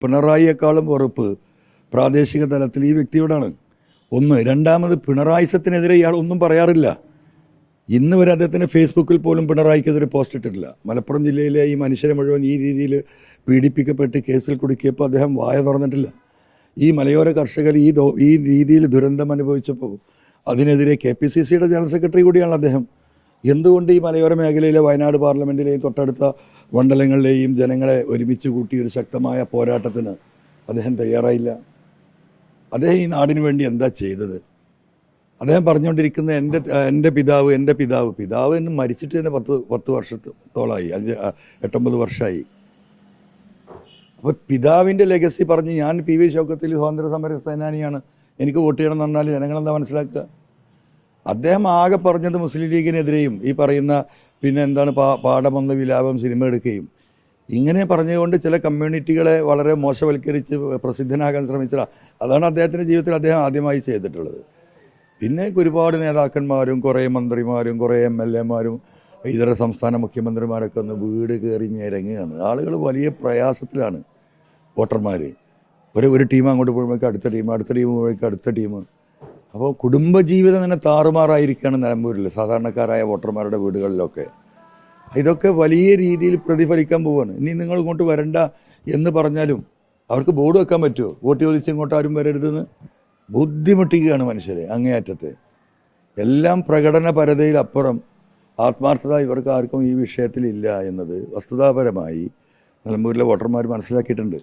പിണറായിയേക്കാളും വെറുപ്പ് പ്രാദേശിക തലത്തിൽ ഈ വ്യക്തിയോടാണ്. ഒന്ന്. രണ്ടാമത്, പിണറായിസത്തിനെതിരെ ഇയാൾ ഒന്നും പറയാറില്ല. ഇന്ന് വരെ അദ്ദേഹത്തിന് ഫേസ്ബുക്കിൽ പോലും പിണറായിക്കെതിരെ പോസ്റ്റ് ഇട്ടിട്ടില്ല. മലപ്പുറം ജില്ലയിലെ ഈ മനുഷ്യരെ മുഴുവൻ ഈ രീതിയിൽ പീഡിപ്പിക്കപ്പെട്ട് കേസിൽ കുടുക്കിയപ്പോൾ അദ്ദേഹം വായ തുറന്നിട്ടില്ല. ഈ മലയോര കർഷകർ ഈ രീതിയിൽ ദുരന്തം അനുഭവിച്ചപ്പോൾ അതിനെതിരെ KPCCയുടെ ജനറൽ സെക്രട്ടറി കൂടിയാണ് അദ്ദേഹം. എന്തുകൊണ്ട് ഈ മലയോര മേഖലയിലെ വയനാട് പാർലമെൻറ്റിലെയും തൊട്ടടുത്ത മണ്ഡലങ്ങളിലെയും ജനങ്ങളെ ഒരുമിച്ച് കൂട്ടി ഒരു ശക്തമായ പോരാട്ടത്തിന് അദ്ദേഹം തയ്യാറായില്ല? അദ്ദേഹം ഈ നാടിന് വേണ്ടി എന്താ ചെയ്തത്? അദ്ദേഹം പറഞ്ഞുകൊണ്ടിരിക്കുന്ന എൻ്റെ പിതാവ് എന്ന് മരിച്ചിട്ട് തന്നെ 10 വർഷത്തോളമായി, 8-9 വർഷമായി. അപ്പോൾ പിതാവിൻ്റെ ലെഗസി പറഞ്ഞ് ഞാൻ PV ഷൗക്കത്തിൽ സ്വാതന്ത്ര്യ സമര സേനാനിയാണ്, എനിക്ക് വോട്ട് ചെയ്യണം എന്ന് പറഞ്ഞാൽ ജനങ്ങളെന്താ മനസ്സിലാക്കുക? അദ്ദേഹം ആകെ പറഞ്ഞത് മുസ്ലിം ലീഗിനെതിരെയും ഈ പറയുന്ന പിന്നെ എന്താണ് പാഠമൊന്ന് വിലാപം സിനിമ എടുക്കുകയും ഇങ്ങനെ പറഞ്ഞുകൊണ്ട് ചില കമ്മ്യൂണിറ്റികളെ വളരെ മോശവൽക്കരിച്ച് പ്രസിദ്ധനാകാൻ ശ്രമിച്ചതാണ്. അതാണ് അദ്ദേഹത്തിൻ്റെ ജീവിതത്തിൽ അദ്ദേഹം ആദ്യമായി ചെയ്തിട്ടുള്ളത്. പിന്നെ ഒരുപാട് നേതാക്കന്മാരും കുറേ മന്ത്രിമാരും കുറേ MLA മാരും ഇതര സംസ്ഥാന മുഖ്യമന്ത്രിമാരൊക്കെ ഒന്ന് വീട് കയറി ഞെരങ്ങുകയാണ്. ആളുകൾ വലിയ പ്രയാസത്തിലാണ്. വോട്ടർമാർ ഒരു ടീം അങ്ങോട്ട് പോകുമ്പോഴേക്കും അടുത്ത ടീം പോകുമ്പോഴേക്കും അടുത്ത ടീം. അപ്പോൾ കുടുംബജീവിതം തന്നെ താറുമാറായിരിക്കുകയാണ് നിലമ്പൂരിൽ സാധാരണക്കാരായ വോട്ടർമാരുടെ വീടുകളിലൊക്കെ. ഇതൊക്കെ വലിയ രീതിയിൽ പ്രതിഫലിക്കാൻ പോവുകയാണ്. ഇനി നിങ്ങൾ ഇങ്ങോട്ട് വരണ്ട എന്ന് പറഞ്ഞാലും അവർക്ക് ബോർഡ് വെക്കാൻ പറ്റുമോ? വോട്ട് ചോദിച്ച് ഇങ്ങോട്ട് ആരും വരരുതെന്ന് ബുദ്ധിമുട്ടിക്കുകയാണ് മനുഷ്യരെ അങ്ങേയറ്റത്തെ. എല്ലാം പ്രകടനപരതയിലപ്പുറം ആത്മാർത്ഥത ഇവർക്ക് ആർക്കും ഈ വിഷയത്തിലില്ല എന്നത് വസ്തുതാപരമായി നിലമ്പൂരിലെ വോട്ടർമാർ മനസ്സിലാക്കിയിട്ടുണ്ട്.